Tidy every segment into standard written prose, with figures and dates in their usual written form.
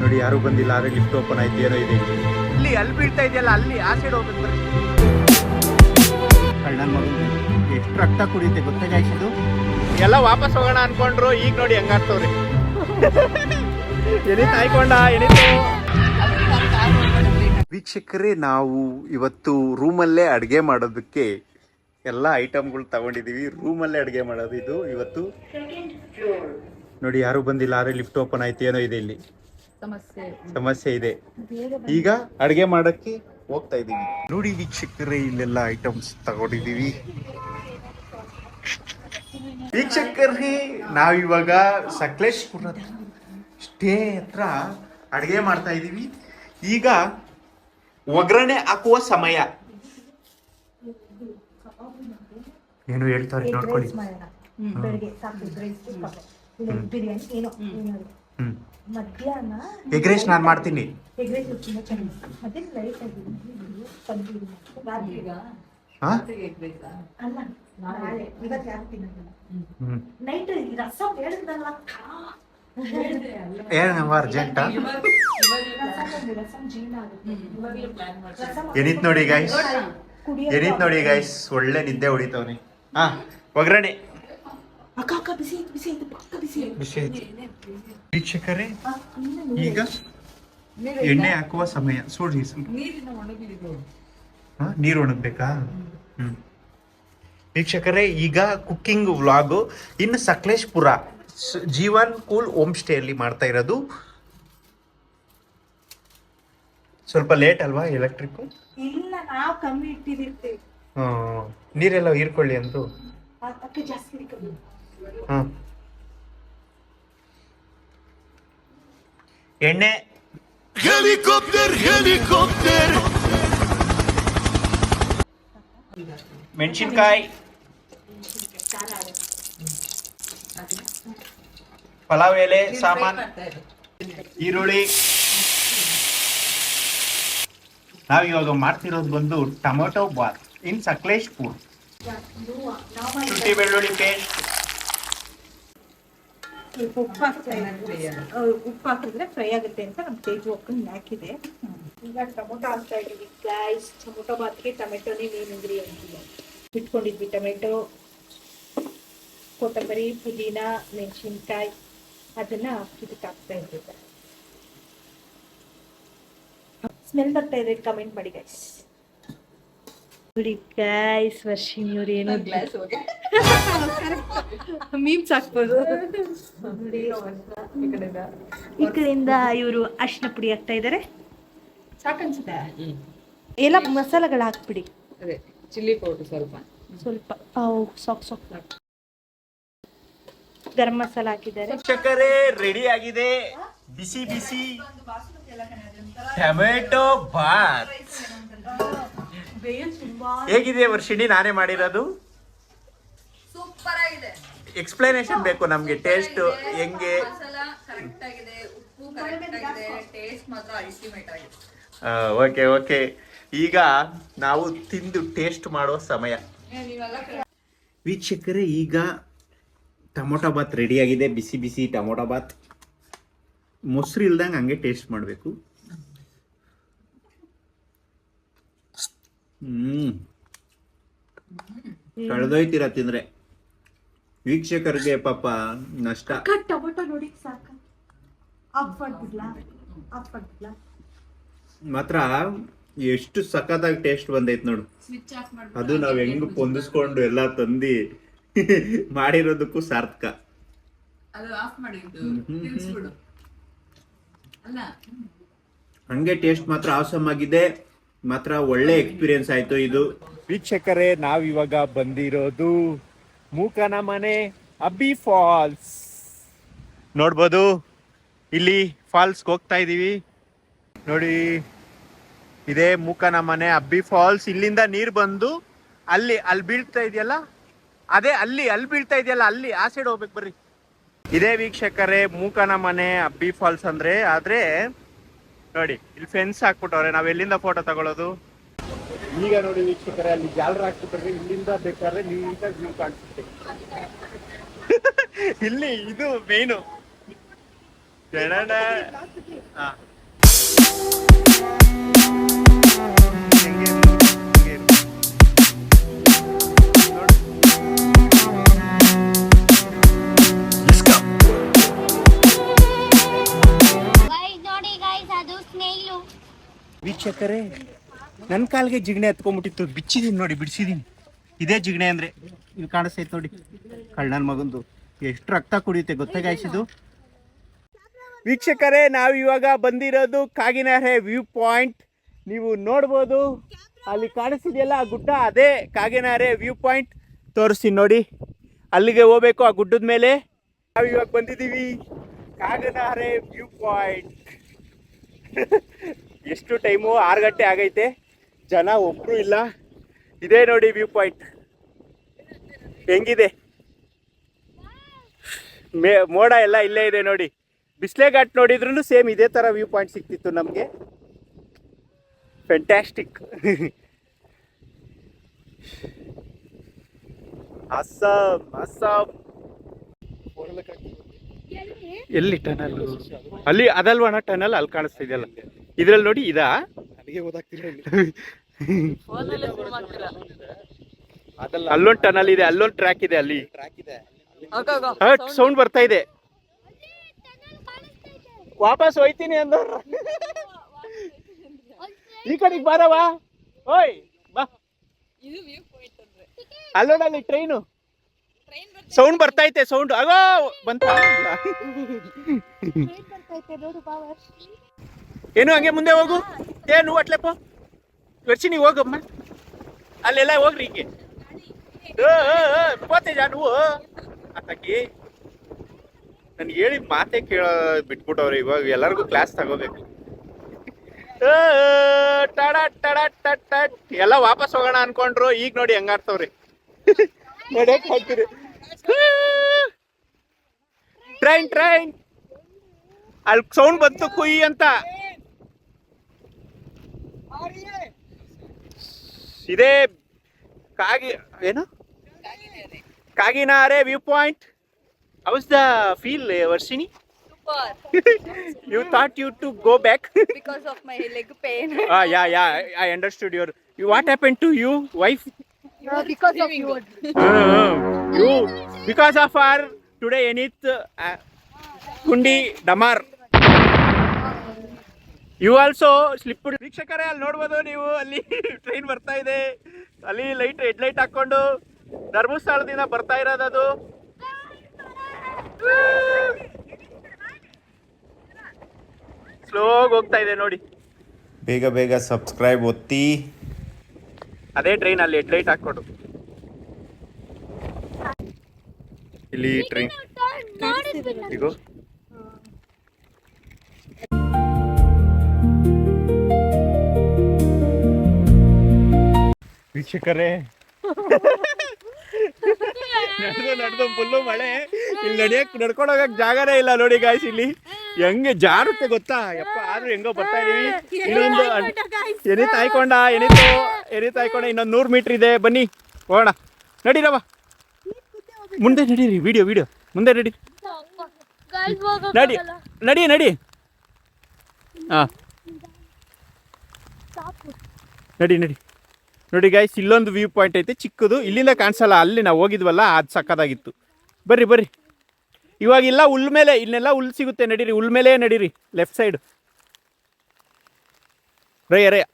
ನೋಡಿ ಯಾರು ಬಂದಿಲ್ಲ, ಆದ್ರೆ ಲಿಫ್ಟ್ ಓಪನ್ ಆಯ್ತು, ಏನೋ ಇದೆ ಇಲ್ಲಿ. ಅಲ್ಲಿ ಬೀಳ್ತಾ ಇದೆಯಲ್ಲ, ಅಲ್ಲಿ ಆ ಸೈಡ್ ಹೋಗ್ಬೇಕು ಬರ್ರಿ. ಕಳ್ಳನ ಮಗು ಎಷ್ಟು ರಕ್ತ ಕುಡಿಯುತ್ತೆ ಗೊತ್ತಾ ಗೈಸ್ ಇದು. ಎಲ್ಲ ವಾಪಸ್ ಹೋಗೋಣ ಅನ್ಕೊಂಡ್ರು, ಈಗ ನೋಡಿ ಹೆಂಗಾಗ್ತವ್ರಿ. ಎನಿತ್ ಆಯ್ಕೊಂಡ ಎನಿತು. ವೀಕ್ಷಕರೇ, ನಾವು ಇವತ್ತು ರೂಮಲ್ಲೇ ಅಡುಗೆ ಮಾಡೋದಕ್ಕೆ ಎಲ್ಲ ಐಟಮ್ಗಳು ತಗೊಂಡಿದ್ದೀವಿ. ರೂಮಲ್ಲೇ ಅಡುಗೆ ಮಾಡೋದು ಇದು ಇವತ್ತು. ನೋಡಿ ಯಾರು ಬಂದಿಲ್ಲ, ಆದ್ರೆ ಲಿಫ್ಟ್ ಓಪನ್ ಆಯ್ತು, ಏನೋ ಇದೆ ಇಲ್ಲಿ ಸಮಸ್ಯೆ ಇದೆ. ಈಗ ಅಡುಗೆ ಮಾಡಕ್ಕೆ ಹೋಗ್ತಾ ಇದೀವಿ. ನೋಡಿ ವೀಕ್ಷಕರೇ, ಇಲ್ಲೆಲ್ಲ ಐಟಮ್ಸ್ ತಗೊಂಡಿದ್ದೀವಿ. ವೀಕ್ಷಕರೇ, ನಾವಿವಾಗ ಸಕಲೇಶ್ಪುರ ಸ್ಟೇ ಹತ್ರ ಅಡುಗೆ ಮಾಡ್ತಾ ಇದೀವಿ. ಈಗ ಒಗ್ಗರಣೆ ಹಾಕುವ ಸಮಯ. ಏನು ಹೇಳ್ತಾರೆ ನೋಡ್ಕೊಳ್ಳಿ. ಎಗ್ ರೈಸ್ ನಾನು ಮಾಡ್ತೀನಿ. ಅರ್ಜೆಂಟಾ ಏನಿತ್ ನೋಡಿ ಗೈಸ್, ಏನಿತ್ ನೋಡಿ ಗೈಸ್, ಒಳ್ಳೆ ನಿದ್ದೆ ಹೊಡಿತವನಿ. ಒಗ್ಗರಣೆ ಬಿಸಿ ಆಯ್ತು. ವೀಕ್ಷಕರೇ, ಈಗ ಎಣ್ಣೆ ಹಾಕುವ ಸಮಯ. ಸೋಡ್ರಿ, ನೀರು ಒಣಗ್ಬೇಕಾ? ವೀಕ್ಷಕರೇ, ಈಗ ಕುಕ್ಕಿಂಗ್ ವ್ಲಾಗು ಇನ್ನು Sakleshpur Jeevan cool home stay ಅಲ್ಲಿ ಮಾಡ್ತಾ ಇರೋದು. ಸ್ವಲ್ಪ ಲೇಟ್ ಅಲ್ವಾ ಎಲೆಕ್ಟ್ರಿಕ್? ಇಲ್ಲ, ನಾವು ಕಮ್ಮಿ ಇಟ್ಟಿರ್ತೀವಿ. ನೀರೆಲ್ಲ ಹೀರ್ಕೊಳ್ಳಿ ಅಂದ್ರು. ಎಣ್ಣೆ, ಹೆಲಿಕಾಪ್ಟರ್ ಮೆಣಸಿನ್ಕಾಯಿ, ಪಲಾವ್ ಎಲೆ ಸಾಮಾನ್, ಈರುಳ್ಳಿ. ನಾವಿವಾಗ ಮಾಡ್ತಿರೋದು ಬಂದು ಟೊಮೊಟೊ ಬಾತ್ ಇನ್ ಸಕಲೇಶ್ಪುರ್. ಶುಂಠಿ ಬೆಳ್ಳುಳ್ಳಿ ಪೇಸ್ಟ್, ಉಪ್ಪು ಹಾಕಿದ್ರೆ ಫ್ರೈ ಆಗುತ್ತೆ ಅಂತ ನಮ್ಮ ತೇಜು ಹಾಕೊಂಡು ಹಾಕಿದೆ. ಈಗ ಟೊಮೊಟೊ ಹಾಕ್ತಾ ಇದೀವಿ ಗೈಸ್. ಟೊಮೊಟೊ ಬಾತ್ಗೆ ಟೊಮೆಟೊನೇ ಮೇನ್ ಇಂಗ್ರೀಡಿಯೆಂಟ್. ಇಟ್ಕೊಂಡಿದ್ವಿ ಟೊಮೆಟೊ, ಕೊತ್ತಂಬರಿ, ಪುದೀನ, ಮೆಣಸಿನ್ಕಾಯಿ, ಅದನ್ನ ಇದಕ್ಕೆ ಹಾಕ್ತಾ ಇದ್ದೀವಿ. ಸ್ಮೆಲ್ ಬರ್ತಾ ಇದೆ, ಕಮೆಂಟ್ ಮಾಡಿ ಗೈಸ್. ನೋಡಿ ಗೈಸ್, ವರ್ಷಿನಿ ಇವ್ರು ಏನು ಮೀಮ್ಸ್ ಹಾಕ್ಬೋದು. ಈ ಕಡೆಯಿಂದ ಇವರು ಅರಿಶಿನ ಪುಡಿ ಹಾಕ್ತಾ ಇದ್ದಾರೆ. ಸಾಕನ್ಸುತ್ತೆ. ಎಲ್ಲ ಮಸಾಲೆಗಳು ಹಾಕ್ಬಿಡಿ. ಚಿಲ್ಲಿ ಪೌಡರ್ ಸ್ವಲ್ಪ ಸಾಕ್ ಗರಂ ಮಸಾಲ ಹಾಕಿದ್ದಾರೆ. ವೀಕ್ಷಕರೇ, ರೆಡಿ ಆಗಿದೆ ಬಿಸಿ ಬಿಸಿ ಟೊಮೆಟೊ ಬಾತ್. ಹೇಗಿದೆ ವರ್ಷಿಣಿ? ನಾನೇ ಮಾಡಿರೋದು. ಸೂಪರ್ ಆಗಿದೆ. ಎಕ್ಸ್ಪ್ಲನೇಷನ್ ಬೇಕು ನಮ್ಗೆ, ಟೇಸ್ಟ್ ಹೆಂಗೆ? ಕರೆಕ್ಟ್ ಆಗಿದೆ, ಉಪ್ಪು ಕರೆಕ್ಟ್ ಆಗಿದೆ, ಟೇಸ್ಟ್ ಮಾತ್ರ ಅಲ್ಟಿಮೇಟ್ ಆಗಿದೆ. ಓಕೆ ಓಕೆ, ಈಗ ನಾವು ತಿಂದು ಟೇಸ್ಟ್ ಮಾಡೋ ಸಮಯ. ವೀಕ್ಷಕರೇ, ಈಗ ಟೊಮೊಟೊ ಬಾತ್ ರೆಡಿ ಆಗಿದೆ. ಬಿಸಿ ಬಿಸಿ ಟೊಮೊಟೊ ಬಾತ್. ಮೊಸರು ಇಲ್ದಂಗೆ ಹಂಗೆ ಟೇಸ್ಟ್ ಮಾಡಬೇಕು. ಕಳೆದೋಯ್ತೀರ ತಿಂದ್ರೆ. ವೀಕ್ಷಕರಿಗೆ ಪಾಪ ನಷ್ಟ. ಟೊಮೊಟೊ ನೋಡಿ ಸಾಕ. ಮಾತ್ರ ಎಷ್ಟು ಸಖತ್ತಾಗಿ ಟೇಸ್ಟ್ ಬಂದೈತ್ ನೋಡು. ಅದು ನಾವ್ ಹೆಂಗ್ ಹೊಂದಿಸ್ಕೊಂಡು ಎಲ್ಲ ತಂದಿ ಮಾಡಿರೋದಕ್ಕೂ ಸಾರ್ಥಕ. ಹಂಗೆ ಟೇಸ್ಟ್ ಮಾತ್ರ ಆಸಮ್ ಆಗಿದೆ. ಮಾತ್ರ ಒಳ್ಳೆ ಎಕ್ಸ್ಪೀರಿಯನ್ಸ್ ಆಯ್ತು ಇದು. ವೀಕ್ಷಕರೇ, ನಾವಿವಾಗ ಬಂದಿರೋದು ಮೂಕನ ಮನೆ ಅಬ್ಬಿ ಫಾಲ್ಸ್. ನೋಡ್ಬೋದು, ಇಲ್ಲಿ ಫಾಲ್ಸ್ಗೆ ಹೋಗ್ತಾ ಇದೀವಿ. ನೋಡಿ, ಇದೇ ಮೂಕನ ಮನೆ ಅಬ್ಬಿ ಫಾಲ್ಸ್. ಇಲ್ಲಿಂದ ನೀರು ಬಂದು ಅಲ್ಲಿ ಬೀಳ್ತಾ ಇದೆಯಲ್ಲ, ಅದೇ ಅಲ್ಲಿ ಬೀಳ್ತಾ ಇದೆಯಲ್ಲ, ಅಲ್ಲಿ ಆ ಸೈಡ್ ಹೋಗ್ಬೇಕು ಬರ್ರಿ. ಇದೇ ವೀಕ್ಷಕರೇ ಮೂಕನ ಮನೆ ಅಬ್ಬಿ ಫಾಲ್ಸ್ ಅಂದ್ರೆ. ಆದ್ರೆ ನೋಡಿ, ಇಲ್ಲಿ ಫೆನ್ಸ್ ಹಾಕ್ಬಿಟ್ಟವ್ರೆ. ನಾವ್ ಎಲ್ಲಿಂದ ಫೋಟೋ ತಗೊಳ್ಳೋದು? ಈಗ ನೋಡಿ ವೀಕ್ಷಕರೇ, ಅಲ್ಲಿ ಜಾಲರ್ ಹಾಕ್ಬಿಟ್ರೆ ಇಲ್ಲಿಂದ ಬೇಕಾದ್ರೆ ನೀಟಾಗಿ ವ್ಯೂ ಕಾಣಿಸುತ್ತೆ. ಇಲ್ಲಿ ಇದು ಮೇನು. ಟಣಣ. ಆ. ಹಿಂಗೆ ಇರು, ಹಿಂಗೆ ಇರು. ನೋಡು. ನೋಡಿ ಗೈಸ್ ಅದು ಸ್ನೇಹಿಲು. ವೀಕ್ಷಕರೇ ನನ್ನ ಕಾಲಿಗೆ ಜಿಗಣೆ ಹತ್ಕೊಂಡ್ಬಿಟ್ಟಿತ್ತು, ಬಿಚ್ಚಿದೀನಿ ನೋಡಿ, ಬಿಡಿಸಿದೀನಿ. ಇದೇ ಜಿಗಣೆ ಅಂದ್ರೆ ಇಲ್ಲಿ ಕಾಣಿಸ್ತೈತೆ ನೋಡಿ, ಕಳ್ಳನ ಮಗಂದು. ಎಷ್ಟು ರಕ್ತ ಕುಡಿಯುತ್ತೆ ಗೊತ್ತಾ ಗಾಯ್ಸ್ ಇದು. ವೀಕ್ಷಕರೇ ನಾವು ಇವಾಗ ಬಂದಿರೋದು ಕಾಗಿನೆರೆ ವ್ಯೂ ಪಾಯಿಂಟ್. ನೀವು ನೋಡ್ಬೋದು ಅಲ್ಲಿ ಕಾಣಿಸ್ತಿದೆಯಲ್ಲ ಆ ಗುಡ್ಡ, ಅದೇ ಕಾಗಿನೆರೆ ವ್ಯೂ ಪಾಯಿಂಟ್. ತೋರಿಸ್ತೀನಿ ನೋಡಿ, ಅಲ್ಲಿಗೆ ಹೋಗ್ಬೇಕು ಆ ಗುಡ್ಡದ ಮೇಲೆ. ನಾವು ಇವಾಗ ಬಂದಿದ್ದೀವಿ ಕಾಗಿನೆರೆ ವ್ಯೂ ಪಾಯಿಂಟ್. ಎಷ್ಟು ಟೈಮು 6 ಗಂಟೆ ಆಗೈತೆ, ಜನ ಒಬ್ರು ಇಲ್ಲ. ಇದೇ ನೋಡಿ ವ್ಯೂ ಪಾಯಿಂಟ್ ಹೆಂಗಿದೆ. ಮೋಡ ಎಲ್ಲ ಇಲ್ಲೇ ಇದೆ ನೋಡಿ. ಬಿಸ್ಲೆ ಘಾಟ್ ನೋಡಿದ್ರು ಸೇಮ್ ಇದೇ ಥರ ವ್ಯೂ ಪಾಯಿಂಟ್ ಸಿಕ್ತಿತ್ತು ನಮಗೆ. ಫ್ಯಾಂಟಾಸ್ಟಿಕ್. ಅಸ್ಸಾಂ ಅಸ್ಸಾಂ. ಎಲ್ಲಿ ಟನಲ್? ಅಲ್ಲಿ ಅದಲ್ವಣ ಟನಲ್, ಅಲ್ಲಿ ಕಾಣಿಸ್ತಿದೆಯಲ್ಲ ಇದ್ರಲ್ಲಿ ನೋಡಿ. ಇದಾ ಅಲ್ಲೊಂದು ಟನಲ್ ಇದೆ, ಅಲ್ಲೊಂದು ಟ್ರ್ಯಾಕ್ ಇದೆ, ಅಲ್ಲಿ ಸೌಂಡ್ ಬರ್ತಾ ಇದೆ. ವಾಪಸ್ ಹೋಯ್ತೀನಿ ಅಂದವ್ರ. ಈ ಕಡೆಗೆ ಬಾರವಾ, ಓಯ್ ಬಾ. ಅಲ್ಲೋಡಲ್ಲಿ ಟ್ರೈನು ಸೌಂಡ್ ಬರ್ತೈತೆ, ಸೌಂಡ್ ಆಗೋ ಬಂತ. ಏನು ಹಂಗೆ ಮುಂದೆ ಹೋಗು. ಏನು ಅಟ್ಲೆಪ್ಪ ವರ್ಷಿ ನೀವು ಹೋಗಮ್ಮ, ಅಲ್ಲೆಲ್ಲ ಹೋಗ್ರಿ ಹಿಂಗೆ. ಪೋತೆ ಜಾನು ಆತಕ್ಕೆ ನನ್ಗೆ ಹೇಳಿದ ಮಾತೇ ಕೇಳ ಬಿಟ್ಬಿಟ್ಟವ್ರೆ. ಇವಾಗ ಎಲ್ಲರಿಗೂ ಕ್ಲಾಸ್ ತಗೋಬೇಕು. ಟಡ ಟಡ ಟಟ್ ಎಲ್ಲ ವಾಪಸ್ ಹೋಗೋಣ ಅನ್ಕೊಂಡ್ರು, ಈಗ ನೋಡಿ ಹೆಂಗಾಡ್ತವ್ರಿ. ನಡ್ಯಕ್ ಹಾಕ್ತಿರಿ. ಟ್ರೈನ್ ಟ್ರೈನ್ ಅಲ್ಲಿ ಸೌಂಡ್ ಬಂತು ಕುಯ್ ಅಂತ. ಇದೇ ಏನು Kaginere view point. How's the feel Varshini? You thought you to go back? Because of my leg pain. Yeah, I understood your. What happened to you, wife? Because of you. You, because of our today Enith Kundi Damar. You also slipped. ವೀಕ್ಷಕರೇ ಅಲ್ಲಿ ನೋಡ್ಬೋದು ನೀವು, ಅಲ್ಲಿ train ಬರ್ತಾ ಇದೆ. ಅಲ್ಲಿ light head light ಹಾಕೊಂಡು ಧರ್ಮಸ್ಥಳದಿಂದ ಬರ್ತಾ ಇರೋದದು. ಸ್ಲೋಗಿ ಹೋಗ್ತಾ ಇದೆ ನೋಡಿ. ಬೇಗ ಬೇಗ ಸಬ್ಸ್ಕ್ರೈಬ್ ಒತ್ತಿ. ಅದೇ ಟ್ರೈನ್ ಅಲ್ಲಿ ಹೆಡ್ ಲೈಟ್ ಹಾಕೊಂಡು. ಇಲ್ಲಿ ಟ್ರೈನ್ ಇಗೋ. ವೀಕ್ಷಕರೇ ನಡೆದು ಫುಲ್ಲು ಮಳೆ. ಇಲ್ಲಿ ನಡ್ಕೊಂಡು ಹೋಗಕ್ ಜಾಗನೇ ಇಲ್ಲ ನೋಡಿ ಗಾಯ್ಸ್. ಇಲ್ಲಿ ಹೆಂಗೆ ಜಾರುತ್ತೆ ಗೊತ್ತಾ ಯಪ್ಪ. ಆದ್ರೂ ಹೆಂಗೋ ಬರ್ತಾ ಇದೀವಿ. ಇನ್ನೊಂದು ಎನಿತ್ ಆಯ್ಕೊಂಡ ಇನ್ನೊಂದು 100 ಮೀಟರ್ ಇದೆ. ಬನ್ನಿ ಹೋಗೋಣ, ನಡೀರವ ಮುಂದೆ ನಡೀರಿ. ವಿಡಿಯೋ ಮುಂದೆ ನಡಿ ನಡಿ. ಹಾ ನಡಿ ನೋಡಿ ಗಾಯ್ಸ್, ಇಲ್ಲೊಂದು ವ್ಯೂ ಪಾಯಿಂಟ್ ಐತೆ ಚಿಕ್ಕದು. ಇಲ್ಲಿಂದ ಕಾಣಿಸಲ್ಲ, ಅಲ್ಲಿ ನಾವು ಹೋಗಿದ್ವಲ್ಲ ಅದು ಸಕ್ಕದಾಗಿತ್ತು. ಬರ್ರಿ ಇವಾಗ ಇಲ್ಲ ಹುಲ್ ಮೇಲೆ, ಇಲ್ಲೆಲ್ಲ ಹುಲ್ ಸಿಗುತ್ತೆ. ನಡೀರಿ, ಹುಲ್ ಮೇಲೆ ನಡೀರಿ. ಲೆಫ್ಟ್ ಸೈಡ್ ರಯ್ಯ.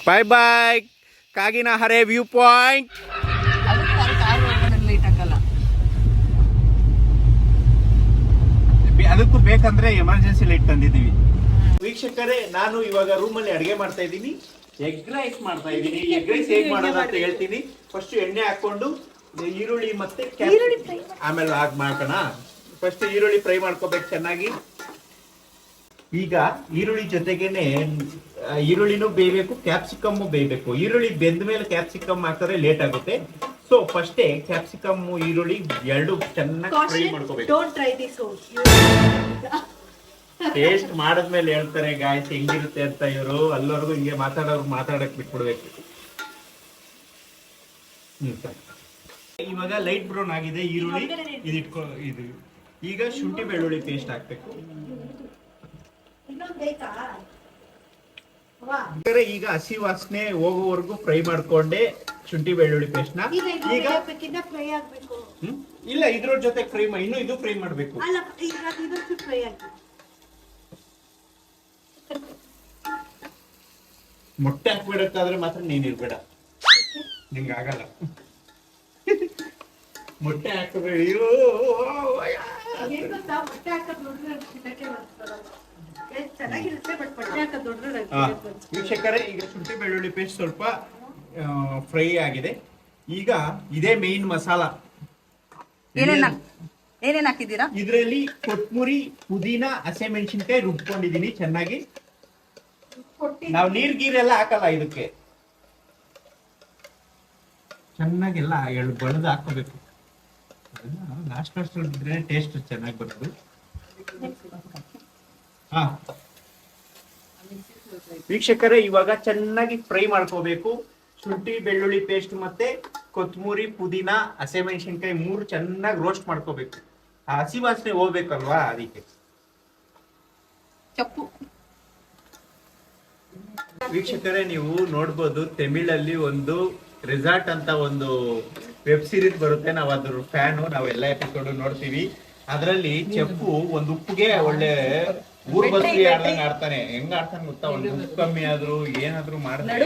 Bye bye Kaginere view point. ಅದಕ್ಕೂ ಬೇಕಂದ್ರೆ ಎಮರ್ಜೆನ್ಸಿ ಲೈಟ್ ತಂದಿದ್ದೀವಿ. ವೀಕ್ಷಕರೇ ನಾನು ಇವಾಗ ರೂಮಲ್ಲಿ ಅಡುಗೆ ಮಾಡ್ತಾ ಇದ್ದೀನಿ. ಎಗ್ ರೈಸ್ ಮಾಡ್ತಾ ಇದ್ದೀನಿ. ಎಗ್ ರೈಸ್ ಹೇಗೆ ಮಾಡೋದು ಅಂತ ಹೇಳ್ತೀನಿ. ಫಸ್ಟ್ ಎಣ್ಣೆ ಹಾಕೊಂಡು ಈರುಳ್ಳಿ ಮತ್ತೆ ಆಮೇಲೆ ಹಾಕಿ ಮಾಡ್ಕೋಣ. ಫಸ್ಟ್ ಈರುಳ್ಳಿ ಫ್ರೈ ಮಾಡ್ಕೋಬೇಕು ಚೆನ್ನಾಗಿ. ಈಗ ಈರುಳ್ಳಿ ಜೊತೆಗೇನೆ ಈರುಳ್ಳಿನೂ ಬೇಯಬೇಕು, ಕ್ಯಾಪ್ಸಿಕಮ್ಮು ಬೇಯಬೇಕು. ಈರುಳ್ಳಿ ಬೆಂದ ಮೇಲೆ ಕ್ಯಾಪ್ಸಿಕಮ್ ಹಾಕಿದ್ರೆ ಲೇಟ್ ಆಗುತ್ತೆ. ಸೊ ಫಸ್ಟೇ ಕ್ಯಾಪ್ಸಿಕಮ್ ಈರುಳ್ಳಿ ಎರಡು ಚೆನ್ನಾಗಿ ಫ್ರೈ ಮಾಡ್ಕೋಬೇಕು. ಟೇಸ್ಟ್ ಮಾಡಿದ್ಮೇಲೆ ಹೇಳ್ತಾರೆ ಗಾಯ್ಸ್ ಹೆಂಗಿರುತ್ತೆ ಅಂತ. ಇವರು ಅಲ್ಲವರೆಗೂ ಹಿಂಗೆ ಮಾತಾಡಕ್ ಬಿಟ್ಬಿಡ್ಬೇಕು. ಇವಾಗ ಲೈಟ್ ಬ್ರೌನ್ ಆಗಿದೆ ಈರುಳ್ಳಿ, ಇದು ಈಗ ಶುಂಠಿ ಬೆಳ್ಳುಳ್ಳಿ ಪೇಸ್ಟ್ ಹಾಕ್ಬೇಕು. ಇನ್ನೊಂದು ಬೇಕಾ? ವಾ. ಈಗ ಹಸಿ ವಾಸನೆ ಹೋಗೋವರೆಗೂ ಫ್ರೈ ಮಾಡ್ಕೊಂಡೆ ಶುಂಠಿ ಬೆಳ್ಳುಳ್ಳಿ ಪೇಸ್ಟ್ ನ. ಈಗ ಫ್ರೈ ಆಗ್ಬೇಕು. ಇಲ್ಲ, ಇದ್ರ ಜೊತೆ ಫ್ರೈ ಇನ್ನು ಇದು ಫ್ರೈ ಮಾಡ್ಬೇಕು. ಅಲ್ಲ, ಈಗ ಇದೊಂದು ಫ್ರೈ ಆಗ್ಬೇಕು. ಮೊಟ್ಟೆ ಹಾಕ್ಬಿಡಕ್ಕಾದ್ರೆ ಮಾತ್ರ ನೀನ್ ಇರ್ಬೇಡ, ನಿಂಗೆ ಆಗಲ್ಲ. ಮೊಟ್ಟೆ ಹಾಕಬೇಡ. ಏನ್ ಗೊತ್ತಾ, ಮೊಟ್ಟೆ ಹಾಕೋದು ನೋಡಿದ್ರೆ ತಿನ್ನಕ್ಕೆ ಬರ್ತದಲ್ಲ. ಚೆನ್ನಾಗಿರುತ್ತೆ, ಬಟ್ ಮೊಟ್ಟೆ ಹಾಕೋದು ನೋಡಿದ್ರೆ ವೀಕ್ಷಕರೇ, ಈಗ ಶುಂಠಿ ಬೆಳ್ಳುಳ್ಳಿ ಪೇಸ್ಟ್ ಸ್ವಲ್ಪ ಫ್ರೈ ಆಗಿದೆ. ಈಗ ಇದೇ ಮೇನ್ ಮಸಾಲ. ಏನೇನ್ ಹಾಕಿದ್ದೀರಾ? ಇದರಲ್ಲಿ ಕೊತ್ತಂಬರಿ, ಪುದೀನ, ಹಸಿಮೆಣಸಿನಕಾಯಿ ರುಬ್ಕೊಂಡಿದೀನಿ ಚೆನ್ನಾಗಿ. ನಾವು ನೀರ್ ಗೀರೆಲ್ಲ ಹಾಕಲ್ಲ ಇದಕ್ಕೆ, ಚೆನ್ನಾಗೆಲ್ಲ ಬಳ್ದು ಹಾಕೋಬೇಕು. ಲಾಸ್ಟ್ ಇದ್ರೆ ಟೇಸ್ಟ್ ಚೆನ್ನಾಗಿ ಬರೋದು. ಹಾ ವೀಕ್ಷಕರೇ, ಇವಾಗ ಚೆನ್ನಾಗಿ ಫ್ರೈ ಮಾಡ್ಕೋಬೇಕು. ಶುಂಠಿ ಬೆಳ್ಳುಳ್ಳಿ ಪೇಸ್ಟ್ ಮತ್ತೆ ಕೊತ್ತಂಬರಿ, ಪುದೀನ, ಹಸಿಮೆಣಸಿನಕಾಯಿ 3 ಚೆನ್ನಾಗಿ ರೋಸ್ಟ್ ಮಾಡ್ಕೋಬೇಕು. ಆ ಹಸಿ ವಾಸನೆ ಹೋಗ್ಬೇಕಲ್ವಾ, ಅದಕ್ಕೆ. ಚಪ್ಪು. ವೀಕ್ಷಕರೇ, ನೀವು ನೋಡ್ಬೋದು ತಮಿಳಲ್ಲಿ ಒಂದು ರೆಸಾರ್ಟ್ ಅಂತ ಒಂದು ವೆಬ್ ಸೀರೀಸ್ ಬರುತ್ತೆ. ನಾವು ಅದ್ರ ಫ್ಯಾನು, ನಾವೆಲ್ಲ ಎಪಿಸೋಡ್ ನೋಡ್ತೀವಿ. ಅದರಲ್ಲಿ ಚೆಪ್ಪು ಒಂದು ಉಪ್ಪಿಗೆ ಒಳ್ಳೆ ಊರ್ ಬಸ್ಲಿ ಆಡ್ದಂಗ್ ಆಡ್ತಾನೆ. ಹೆಂಗ್ ಆಡ್ತಾನೆ ಗೊತ್ತಾ, ಒಂದು ಉಪ್ಪು ಕಮ್ಮಿ ಆದ್ರೂ ಏನಾದ್ರು ಮಾಡ್ತಾನೆ.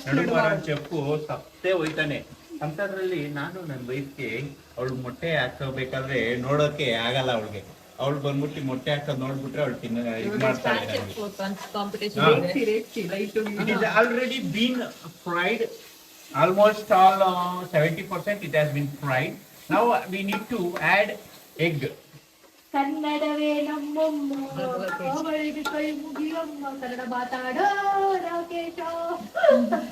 ನಡುಮಾರನ್ ಚೆಪ್ಪು ಸತ್ತೇ ಹೋಯ್ತಾನೆ. ಅಂತದ್ರಲ್ಲಿ ನಾನು ನನ್ನ ವೈಫ್ಗೆ ಅವಳು ಮೊಟ್ಟೆ ಹಾಕಬೇಕಾದ್ರೆ ನೋಡೋಕೆ ಆಗಲ್ಲ ಅವಳಿಗೆ. ಅವಳು ಬಂದ್ಬಿಟ್ಟು ಮೊಟ್ಟೆ ಹಾಕೋದ್ ನೋಡ್ಬಿಟ್ರೆ ಅವಳು ಇದು ಮಾಡ್ತಾಳೆ. It is already been fried. Almost all 70% it has been fried. Now we need to add egg. ಕನ್ನಡವೇ ನಮ್ಮಮ್ಮ, ಅವಳಿಗೆ ಕೈ ಮುಗಿಯಮ್ಮ, ಕನ್ನಡ ಮಾತಾಡೋ ರಾಕೇಶ.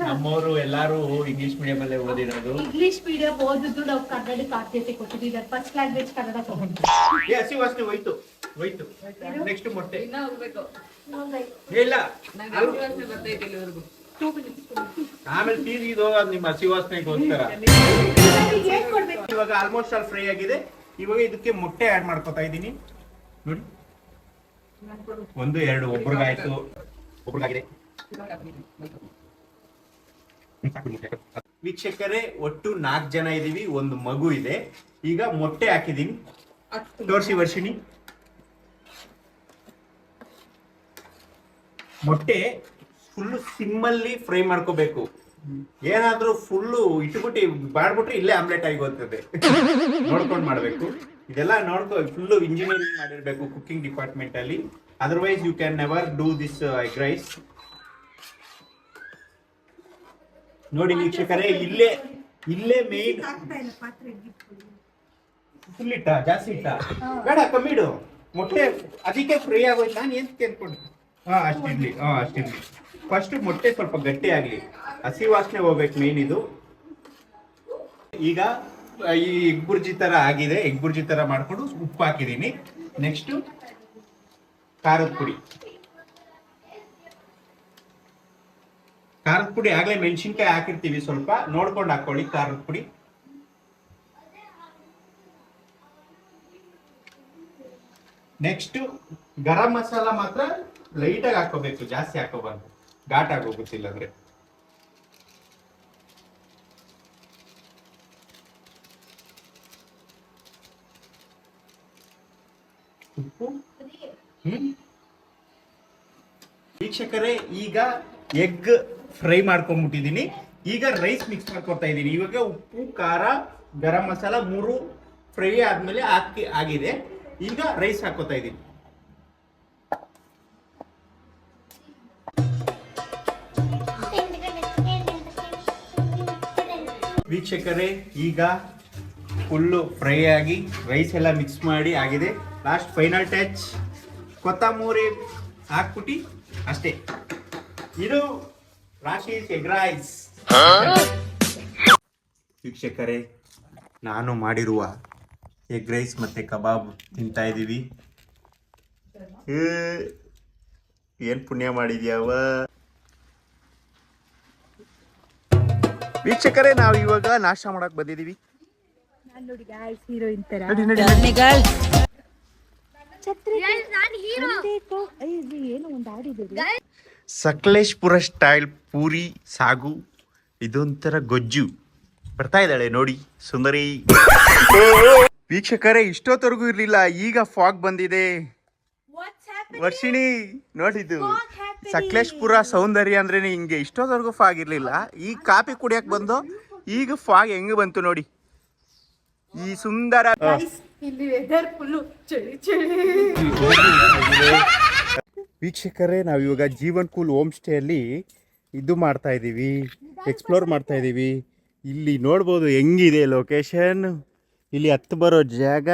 ನಮ್ಮವರು ಎಲ್ಲಾರು ಇಂಗ್ಲಿಷ್ ಮೀಡಿಯಂ ಅಲ್ಲೇ ಓದಿರೋದು. ಇಂಗ್ಲಿಷ್ ಮೀಡಿಯಂ ಓದಿದ್ದು ನಾವು ಕನ್ನಡಕ್ಕೆ ಆದ್ಯತೆ ಕೊಟ್ಟಿದ್ದೀವಿ. ಫಸ್ಟ್ ಲ್ಯಾಂಗ್ವೇಜ್ ಕನ್ನಡ ತಗೊಂಡಿದ್ದೀವಿ. ಹಸಿ ವಾಸನೆ ಹೋಯ್ತು. ನೆಕ್ಸ್ಟ್ ಮೊಟ್ಟೆ ಇನ್ನ ಹೋಗ್ಬೇಕು. ಇಲ್ಲ, ಆಮೇಲೆ ತೀರಿದು ನಿಮ್ಮ ಹಸಿ ವಾಸನೆಗೋಸ್ಕರ. ಇವಾಗ ಆಲ್ಮೋಸ್ಟ್ ಆಲ್ ಫ್ರೈ ಆಗಿದೆ. ಇವಾಗ ಇದಕ್ಕೆ ಮೊಟ್ಟೆ ಆಡ್ ಮಾಡ್ಕೊತಾ ಇದ್ದೀನಿ ನೋಡಿ. 1 2 ಒಬ್ರಿಗಾಯ್ತು, ಒಬ್ರಿಗಾಗಿದೆ. ವೀಕ್ಷಕರೇ, ಒಟ್ಟು 4 ಜನ ಇದೀವಿ, ಒಂದು ಮಗು ಇದೆ. ಈಗ ಮೊಟ್ಟೆ ಹಾಕಿದೀನಿ, ತೋರಿಸಿ ವರ್ಷಿಣಿ. ಮೊಟ್ಟೆ ಫುಲ್ ಸಿಮ್ಮಲ್ಲಿ ಫ್ರೈ ಮಾಡ್ಕೋಬೇಕು. ಏನಾದ್ರೂ ಫುಲ್ಲು ಇಟ್ಬಿಟ್ಟು ಮಾಡ್ಬಿಟ್ರೆ ಇಲ್ಲೇ ಆಮ್ಲೆಟ್ ಆಗಿ ಹೋಗ್ತದೆ. ನೋಡ್ಕೊಂಡು ಮಾಡ್ಬೇಕು. ಇದೆಲ್ಲ ಫುಲ್ಲು ಇಂಜಿನಿಯರಿಂಗ್ ಮಾಡಿರ್ಬೇಕು ಕುಕಿಂಗ್ ಡಿಪಾರ್ಟ್ಮೆಂಟ್ ಅಲ್ಲಿ. Otherwise you can never do this egg rice. ನೋಡಿ ವೀಕ್ಷಕರೇ, ಇಲ್ಲೇ ಮೇನ್. ಫುಲ್ ಇಟ್ಟ, ಜಾಸ್ತಿ ಇಟ್ಟ ಬೇಡ, ಕಮ್ಮಿ ಇಡು. ಮೊಟ್ಟೆ ಅದಕ್ಕೆ ಫ್ರೈ ಆಗೋಯ್ತು. ನಾನು ಏನ್ ಕೇಳ್ಕೊಂಡು ಅಷ್ಟಿರ್ಲಿ. ಫಸ್ಟ್ ಮೊಟ್ಟೆ ಸ್ವಲ್ಪ ಗಟ್ಟಿ ಆಗ್ಲಿ, ಹಸಿ ವಾಸನೆ ಹೋಗ್ಬೇಕು ಮೇನ್ ಇದು. ಈಗ ಈ ಎಗ್ ಬುರ್ಜಿ ತರ ಆಗಿದೆ. ಎಗ್ ಬುರ್ಜಿ ತರ ಮಾಡ್ಕೊಂಡು ಉಪ್ಪು ಹಾಕಿದೀನಿ. ನೆಕ್ಸ್ಟ್ ಖಾರದ ಪುಡಿ ಆಗ್ಲೇ ಮೆಣಸಿನ್ಕಾಯಿ ಹಾಕಿರ್ತೀವಿ, ಸ್ವಲ್ಪ ನೋಡ್ಕೊಂಡು ಹಾಕೊಳ್ಳಿ ಖಾರದ ಪುಡಿ. ನೆಕ್ಸ್ಟ್ ಗರಂ ಮಸಾಲ ಮಾತ್ರ ಲೈಟ್ ಆಗಿ ಹಾಕೋಬೇಕು, ಜಾಸ್ತಿ ಹಾಕೋಬಾರ್ದು, ಘಾಟ್ ಆಗೋಗುತ್ತಿಲ್ಲ ಅಂದ್ರೆ. ಉಪ್ಪು. ವೀಕ್ಷಕರೇ, ಈಗ ಎಗ್ ಫ್ರೈ ಮಾಡ್ಕೊಂಡ್ಬಿಟ್ಟಿದೀನಿ. ಈಗ ರೈಸ್ ಮಿಕ್ಸ್ ಮಾಡ್ಕೊತಾ ಇದ್ದೀನಿ. ಇವಾಗ ಉಪ್ಪು, ಖಾರ, ಗರಂ ಮಸಾಲ 3 ಫ್ರೈ ಆದ್ಮೇಲೆ ಆಗಿದೆ. ಈಗ ರೈಸ್ ಹಾಕೋತಾ ಇದ್ದೀನಿ. ವೀಕ್ಷಕರೇ, ಈಗ ಫುಲ್ಲು ಫ್ರೈ ಆಗಿ ರೈಸ್ ಎಲ್ಲ ಮಿಕ್ಸ್ ಮಾಡಿ ಆಗಿದೆ. ಲಾಸ್ಟ್ ಫೈನಲ್ ಟಚ್ ಕೊತ್ತಂಬರಿ ಹಾಕ್ಬಿಟ್ಟು ಅಷ್ಟೇ. ಇದು ರಾಶೀಸ್ ಎಗ್ ರೈಸ್. ವೀಕ್ಷಕರೇ, ನಾನು ಮಾಡಿರುವ ಎಗ್ ರೈಸ್ ಮತ್ತೆ ಕಬಾಬ್ ತಿಂತಾ ಇದ್ದೀವಿ. ಏನ್ ಪುಣ್ಯ ಮಾಡಿದ್ಯಾವ. ವೀಕ್ಷಕರೇ, ನಾವು ಇವಾಗ ನಾಷ್ಟ ಮಾಡಕ್ ಬಂದಿದ್ದೀವಿ. ನಾನ್ ನೋಡಿ ಗಾಯ್ಸ್ ಹೀರೋಯಿನ್ ತರ ನಾನು ಹೀರೋ. ಏನು ಒಂದು ಆಡಿದ್ರು. ಸಕಲೇಶ್ಪುರ ಸ್ಟೈಲ್ ಪೂರಿ ಸಾಗು ಇದೊಂಥರ ಗೊಜ್ಜು ಬರ್ತಾ ಇದ್ದಾಳೆ ನೋಡಿ ಸುಂದರಿ. ವೀಕ್ಷಕರೇ ಇಷ್ಟೊತ್ತವರೆಗೂ ಇರ್ಲಿಲ್ಲ, ಈಗ ಫಾಗ್ ಬಂದಿದೆ. ವರ್ಷಿಣಿ ನೋಡಿದ್ದು ಸಕಲೇಶ್ಪುರ ಸೌಂದರ್ಯ ಅಂದ್ರೆ ಹಿಂಗೆ ಇಷ್ಟೊತ್ತವರೆಗೂ ಫಾಗ್ ಇರ್ಲಿಲ್ಲ. ಈಗ ಕಾಫಿ ಕುಡಿಯಕ್ ಬಂದು ಈಗ ಫಾಗ್ ಹೆಂಗ್ ಬಂತು ನೋಡಿ. ಈ ಸುಂದರ ಇಲ್ಲಿ ವೆದರ್ ಫುಲ್ಲು ಚಳಿ ಚಳಿ. ವೀಕ್ಷಕರೇ ನಾವು ಇವಾಗ ಜೀವನ್ ಕೂಲ್ ಹೋಮ್ ಸ್ಟೇ ಅಲ್ಲಿ ಇದು ಮಾಡ್ತಾ ಇದೀವಿ, ಎಕ್ಸ್ಪ್ಲೋರ್ ಮಾಡ್ತಾ ಇದೀವಿ. ಇಲ್ಲಿ ನೋಡ್ಬೋದು ಹೆಂಗಿದೆ ಲೊಕೇಶನ್, ಇಲ್ಲಿ ಹತ್ತು ಬರೋ ಜಾಗ.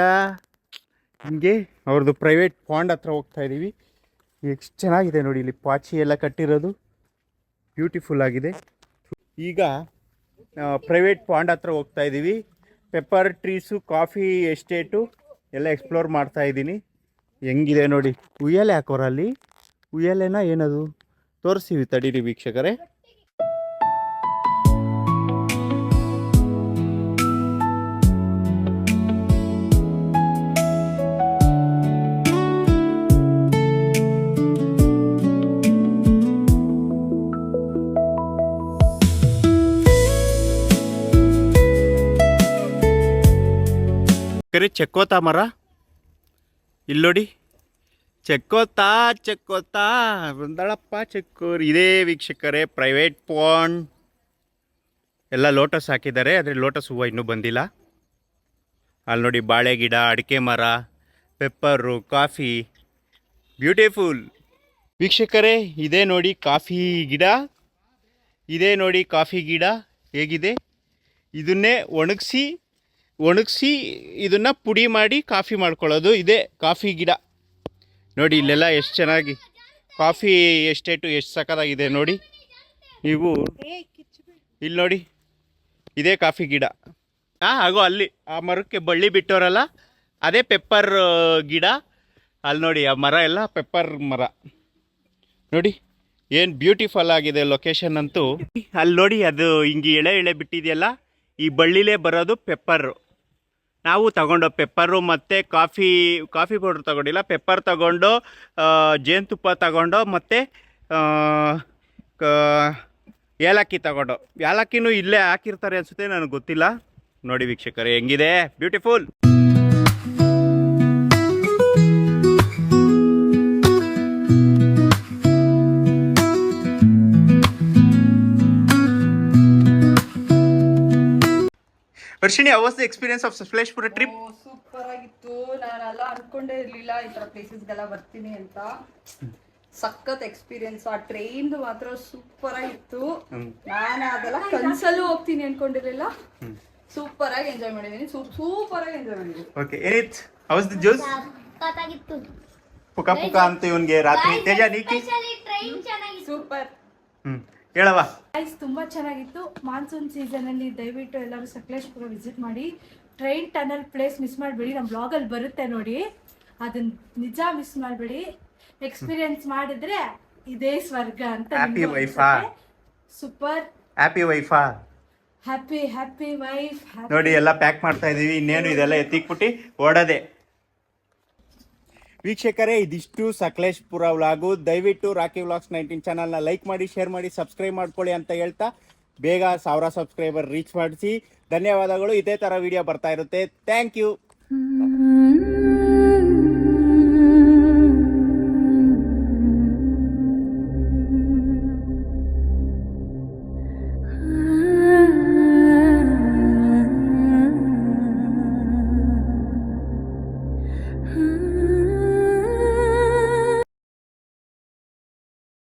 ಹಿಂಗೆ ಅವ್ರದ್ದು ಪ್ರೈವೇಟ್ ಪಾಂಡ್ ಹತ್ರ ಹೋಗ್ತಾ ಇದ್ದೀವಿ. ಎಷ್ಟು ಚೆನ್ನಾಗಿದೆ ನೋಡಿ, ಇಲ್ಲಿ ಪಾಚಿ ಎಲ್ಲ ಕಟ್ಟಿರೋದು ಬ್ಯೂಟಿಫುಲ್ ಆಗಿದೆ. ಈಗ ಪ್ರೈವೇಟ್ ಪಾಂಡ್ ಹತ್ರ ಹೋಗ್ತಾ ಇದ್ದೀವಿ. ಪೆಪ್ಪರ್ ಟ್ರೀಸು, ಕಾಫಿ ಎಸ್ಟೇಟು ಎಲ್ಲ ಎಕ್ಸ್ಪ್ಲೋರ್ ಮಾಡ್ತಾ ಇದ್ದೀನಿ. ಹೆಂಗಿದೆ ನೋಡಿ, ಉಯ್ಯಾಲೆ ಹಾಕೋರ ಅಲ್ಲಿ, ಉಯ್ಯಾಲೆನ ಏನದು ತೋರಿಸ್ತೀವಿ ತಡೀರಿ ವೀಕ್ಷಕರೇ. ಚೆಕ್ಕೋತಾ ಮರ ಇಲ್ಲಿ ನೋಡಿ, ಚೆಕ್ಕೋತಾ ಬಂದಳಪ್ಪ ಚೆಕ್ಕೋರಿ. ಇದೇ ವೀಕ್ಷಕರೇ ಪ್ರೈವೇಟ್ ಪಾಂಡ್. ಎಲ್ಲ ಲೋಟಸ್ ಹಾಕಿದ್ದಾರೆ, ಆದರೆ ಲೋಟಸ್ ಹೂವು ಇನ್ನೂ ಬಂದಿಲ್ಲ. ಅಲ್ಲಿ ನೋಡಿ ಬಾಳೆ ಗಿಡ, ಅಡಿಕೆ ಮರ, ಪೆಪ್ಪರು, ಕಾಫಿ, ಬ್ಯೂಟಿಫುಲ್. ವೀಕ್ಷಕರೇ ಇದೇ ನೋಡಿ ಕಾಫಿ ಗಿಡ, ಇದೇ ನೋಡಿ ಕಾಫಿ ಗಿಡ ಹೇಗಿದೆ. ಇದನ್ನೇ ಒಣಗಿಸಿ ಇದನ್ನು ಪುಡಿ ಮಾಡಿ ಕಾಫಿ ಮಾಡ್ಕೊಳ್ಳೋದು. ಇದೇ ಕಾಫಿ ಗಿಡ ನೋಡಿ. ಇಲ್ಲೆಲ್ಲ ಎಷ್ಟು ಚೆನ್ನಾಗಿ ಕಾಫಿ ಎಸ್ಟೇಟು ಎಷ್ಟು ಸಕ್ಕತ್ತಾಗಿದೆ ನೋಡಿ. ನೀವು ಇಲ್ಲಿ ನೋಡಿ, ಇದೇ ಕಾಫಿ ಗಿಡ. ಆಗೋ ಅಲ್ಲಿ ಆ ಮರಕ್ಕೆ ಬಳ್ಳಿ ಬಿಟ್ಟೋರಲ್ಲ, ಅದೇ ಪೆಪ್ಪರ್ ಗಿಡ. ಅಲ್ಲಿ ನೋಡಿ ಆ ಮರ ಎಲ್ಲ ಪೆಪ್ಪರ್ ಮರ ನೋಡಿ, ಏನು ಬ್ಯೂಟಿಫುಲ್ ಆಗಿದೆ ಲೊಕೇಶನ್ ಅಂತೂ. ಅಲ್ಲಿ ನೋಡಿ ಅದು ಹಿಂಗೆ ಎಳೆ ಬಿಟ್ಟಿದೆಯಲ್ಲ, ಈ ಬಳ್ಳಿಲೇ ಬರೋದು ಪೆಪ್ಪರು. ನಾವು ತಗೊಂಡು ಪೆಪ್ಪರು ಮತ್ತು ಕಾಫಿ ಪೌಡ್ರ್ ತಗೊಂಡಿಲ್ಲ, ಪೆಪ್ಪರ್ ತಗೊಂಡು, ಜೇನುತುಪ್ಪ ತಗೊಂಡು, ಮತ್ತು ಏಲಕ್ಕಿ ತಗೊಂಡು. ಏಲಕ್ಕಿನೂ ಇಲ್ಲೇ ಹಾಕಿರ್ತಾರೆ ಅನಿಸುತ್ತೆ, ನನಗೆ ಗೊತ್ತಿಲ್ಲ. ನೋಡಿ ವೀಕ್ಷಕರೇ ಹೆಂಗಿದೆ, beautiful. Varshini, how was the experience of Sakleshpur trip? Super ಆಗಿತ್ತು. ನಾನೆಲ್ಲ ಅನ್ಕೊಂಡೇ ಇರ್ಲಿಲ್ಲ ಈ ತರ ಪ್ಲೇಸಸ್ಗೆಲ್ಲ ಬರ್ತೀನಿ ಅಂತ. ಸಖತ್ ಎಕ್ಸ್ಪೀರಿಯನ್ಸ್. ಆ ಟ್ರೈನ್ ಮಾತ್ರ ಸೂಪರ್ ಆಗಿತ್ತು. ನಾನು ಅದೆಲ್ಲ ಕನ್ಸಲ್ಲೂ ಹೋಗ್ತೀನಿ ಅನ್ಕೊಂಡಿರ್ಲಿಲ್ಲ. ಸೂಪರ್ ಆಗಿ ಎಂಜಾಯ್ ಮಾಡಿದೀನಿ. ಸೂಪರ್ ಆಗಿ ಎಂಜಾಯ್ ಮಾಡಿದೀನಿ. ಓಕೆ, ಏನಿತ್ ಹೌ ವಾಸ್ ದ ಜ್ಯೂಸ್? ಸಖತ್ತಾಗಿತ್ತು. ಪುಕ ಅಂತ ಇವನ್ಗೆ ರಾತ್ರಿ. ತೇಜ ನೀಕಿ ಟ್ರೈನ್ ಚೆನ್ನಾಗಿತ್ತು. ಸೂಪರ್. ಹೇಳವಾ? ಗೈಸ್ ತುಂಬಾ ಚೆನ್ನಾಗಿತ್ತು. ಮಾನ್ಸೂನ್ ಸೀಸನ್ ಅಲ್ಲಿ ದಯವಿಟ್ಟು ಎಲ್ಲರೂ ಸಕಲೇಶ್ಪುರ ವಿಸಿಟ್ ಮಾಡಿ. ಟ್ರೈನ್ ಟನಲ್ ಪ್ಲೇಸ್ ಮಿಸ್ ಮಾಡಬೇಡಿ, ನಮ್ಮ ಬ್ಲಾಗಲ್ಲಿ ಬರುತ್ತೆ ನೋಡಿ, ಅದನ್ನ ನಿಜ ಮಿಸ್ ಮಾಡಬೇಡಿ. ಎಕ್ಸ್ಪೀರಿಯನ್ಸ್ ಮಾಡಿದ್ರೆ ಇದೇ ಸ್ವರ್ಗ ಅಂತ. ಹ್ಯಾಪಿ ವೈಫಾ? ಸೂಪರ್. ಹ್ಯಾಪಿ ವೈಫಾ? Happy wife. ನೋಡಿ ಎಲ್ಲ ಪ್ಯಾಕ್ ಮಾಡ್ತಾ ಇದೀವಿ. ಇನ್ನೇನು ಇದೆಲ್ಲ ಎತ್ತಿಕ್ಬಿಟ್ಟು ಓಡೋದೆ. ವೀಕ್ಷಕರೇ ಇದಿಷ್ಟು ಸಕಲೇಶ್ಪುರ ವ್ಲಾಗು. ದಯವಿಟ್ಟು ರಾಕಿ ವ್ಲಾಗ್ಸ್ 19 ಚಾನಲ್ನ ಲೈಕ್ ಮಾಡಿ, ಶೇರ್ ಮಾಡಿ, ಸಬ್ಸ್ಕ್ರೈಬ್ ಮಾಡ್ಕೊಳ್ಳಿ ಅಂತ ಹೇಳ್ತಾ ಬೇಗ 1000 ಸಬ್ಸ್ಕ್ರೈಬರ್ ರೀಚ್ ಮಾಡಿಸಿ. ಧನ್ಯವಾದಗಳು. ಇದೇ ಥರ ವಿಡಿಯೋ ಬರ್ತಾ ಇರುತ್ತೆ. Thank you.